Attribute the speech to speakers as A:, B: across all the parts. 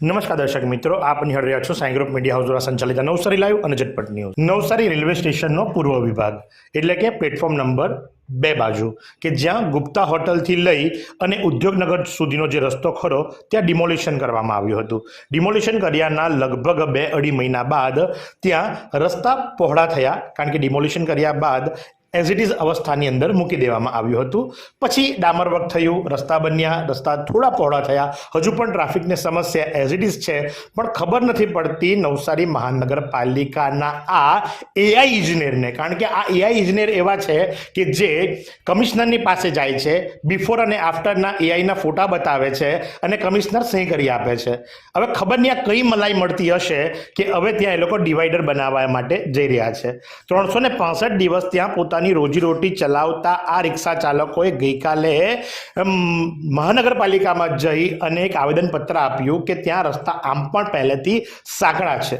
A: નમસ્કાર દર્શક મિત્રો, આપ નિહાળી રહ્યા છો સાઈ ગ્રુપ મીડિયા હાઉસ દ્વારા સંચાલિત નવસારી લાઈવ અને ઝટપટ ન્યૂઝ। નવસારી રેલવે સ્ટેશનનો પૂર્વ વિભાગ એટલે કે પ્લેટફોર્મ નંબર 2 બાજુ કે જ્યાં ગુપ્તા હોટલથી લઈ અને ઉદ્યોગનગર સુધીનો જે રસ્તો ખરો ત્યાં ડિમોલિશન કરવામાં આવ્યું હતું। ડિમોલિશન કર્યાના લગભગ 2-2.5 મહિના બાદ ત્યાં રસ્તા પહોળા થયા, કારણ કે ડિમોલિશન કર્યા બાદ એઝ ઇટ ઇઝ અવસ્થાની અંદર મૂકી દેવામાં આવ્યું હતું। પછી ડામર વર્ક થયું, રસ્તા બન્યા, રસ્તા થોડા પહોળા થયા। હજુ પણ ટ્રાફિકની સમસ્યા એઝ ઇટ ઇઝ છે, પણ ખબર નથી પડતી નવસારી મહાનગરપાલિકાના આ એઆઈ ઇજનેરને, કારણ કે આ એઆઈ ઇજનેર એવા છે કે જે કમિશનરની પાસે જાય છે, બિફોર અને આફ્ટરના એઆઈના ફોટા બતાવે છે અને કમિશનર સહી કરી આપે છે। હવે ખબર નહીં આ કઈ મલાઈ મળતી હશે કે હવે ત્યાં એ લોકો ડિવાઈડર બનાવવા માટે જઈ રહ્યા છે। 365 દિવસ ત્યાં પોતાની રોજીરોટી ચલાવતા આ રિક્ષા ચાલકોએ ગઈકાલે મહાનગરપાલિકામાં જઈ અને એક આવેદનપત્ર આપ્યું કે ત્યાં રસ્તા આમ પણ પહેલેથી સાંકડા છે।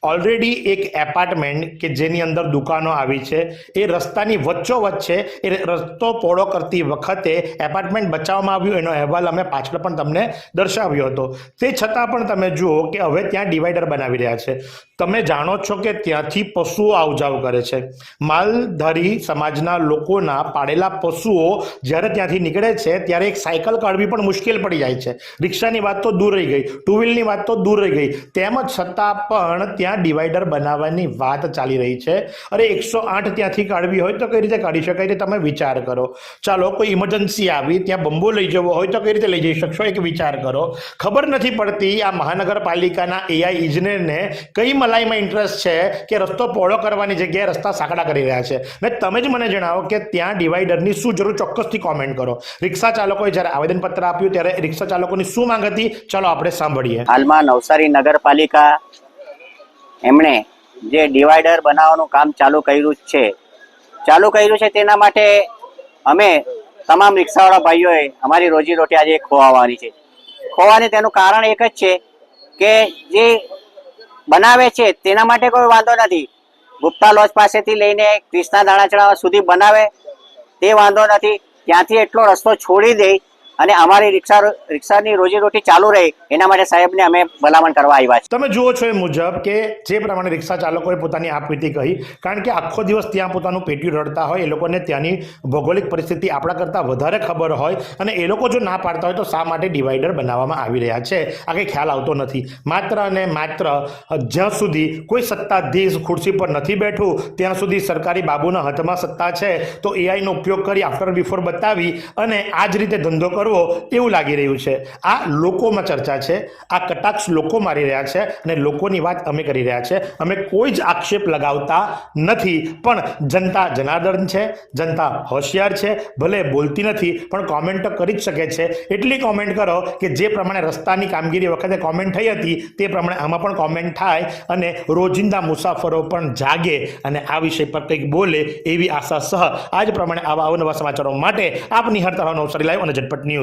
A: ઓલરેડી એક એપાર્ટમેન્ટ કે જેની અંદર દુકાનો આવી છે એ રસ્તાની વચ્ચોવચ્ચ છે, એ રસ્તો પહોળો કરતી વખતે એપાર્ટમેન્ટ બચાવવામાં આવ્યું, એનો અહેવાલ અમે પાછળ પણ તમને દર્શાવ્યો હતો। તે છતાં પણ તમે જુઓ કે હવે ત્યાં ડિવાઈડર બનાવી રહ્યા છે। તમે જાણો છો કે ત્યાંથી પશુઓ આવજાવ કરે છે। માલધારી સમાજના લોકોના પાળેલા પશુઓ જ્યારે ત્યાંથી નીકળે છે ત્યારે એક સાયકલ કાઢવી પણ મુશ્કેલ પડી જાય છે। રિક્ષાની વાત તો દૂર રહી ગઈ, ટુ વ્હીલની વાત તો દૂર રહી ગઈ, તેમ છતાં પણ ત્યાં ડિવાઈડર બનાવવાની વાત ચાલી રહી છે। અરે 108 ત્યાંથી કાઢવી હોય તો કઈ રીતે કાઢી શકાય તે તમે વિચાર કરો। ચાલો કોઈ ઇમરજન્સી આવી, ત્યાં બંબો લઈ જવો હોય તો કઈ રીતે લઈ જઈ શકશો, એક વિચાર કરો। ખબર નથી પડતી આ મહાનગરપાલિકાના એઆઈ ઇજનેરને કઈ મલાઈમાં ઇન્ટરેસ્ટ છે કે રસ્તો પહોળો કરવાની જગ્યાએ રસ્તા સાંકડા કરી રહ્યા છે। ને તમે જ મને જણાવો કે ત્યાં ડિવાઈડરની શું જરૂર, ચોક્કસથી કોમેન્ટ કરો। રિક્ષા ચાલકોએ જ્યારે આવેદનપત્ર આપ્યું ત્યારે રિક્ષા ચાલકોની શું માંગ હતી, ચાલો આપણે સાંભળીએ।
B: હાલમાં નવસારી નગરપાલિકા એમણે જે ડિવાઈડર બનાવવાનું કામ ચાલુ કર્યું છે તેના માટે અમે તમામ રિક્ષાવાળા ભાઈઓએ અમારી રોજીરોટી આજે ખોવાવાની છે। ખોવાની તેનું કારણ એક જ છે કે જે બનાવે છે તેના માટે કોઈ વાંધો નથી, ગુપ્તા લોજ પાસેથી લઈને ક્રિષ્ના દાણાચણા સુધી બનાવે તે વાંધો નથી, ત્યાંથી એટલો રસ્તો છોડી દે અને અમારી રિક્ષાની રોજીરોટી ચાલુ રહે એના માટે સાહેબને અમે ભલામણ કરવા આવ્યા છે।
A: તમે જુઓ છો એ મુજબ કે જે પ્રમાણે રિક્ષા ચાલકોએ પોતાની આપવીતી કહી, કારણ કે આખો દિવસ ત્યાં પોતાનું પેટ્યું રડતા હોય, એ લોકોને ત્યાંની ભૌગોલિક પરિસ્થિતિ આપણા કરતાં વધારે ખબર હોય અને એ લોકો જો ના પાડતા હોય તો શા માટે ડિવાઈડર બનાવવામાં આવી રહ્યા છે આ કંઈ ખ્યાલ આવતો નથી। માત્ર અને માત્ર જ્યાં સુધી કોઈ સત્તાધીશ ખુરશી પર નથી બેઠું ત્યાં સુધી સરકારી બાબુના હાથમાં સત્તા છે, તો એઆઈનો ઉપયોગ કરી આફ્ટર બિફોર બતાવી અને આ જ રીતે ધંધો કરવો એવું લાગી રહ્યું છે। આ લોકોમાં ચર્ચા છે, આ કટાક્ષ લોકો મારી રહ્યા છે અને લોકોની વાત અમે કરી રહ્યા છે। અમે કોઈ જ આક્ષેપ લગાવતા નથી, પણ જનતા જનાર્દન છે, જનતા હોશિયાર છે, ભલે બોલતી નથી પણ કોમેન્ટ તો કરી જ શકે છે। એટલી કોમેન્ટ કરો કે જે પ્રમાણે રસ્તાની કામગીરી વખતે કોમેન્ટ થઈ હતી તે પ્રમાણે આમાં પણ કોમેન્ટ થાય અને રોજિંદા મુસાફરો પણ જાગે અને આ વિષય પર કંઈક બોલે એવી આશા સહ આજ પ્રમાણે આવા અવનવા સમાચારો માટે આપ નિહાળતા રહો નવસારી લાઈવ અને ઝટપટ ન્યૂઝ।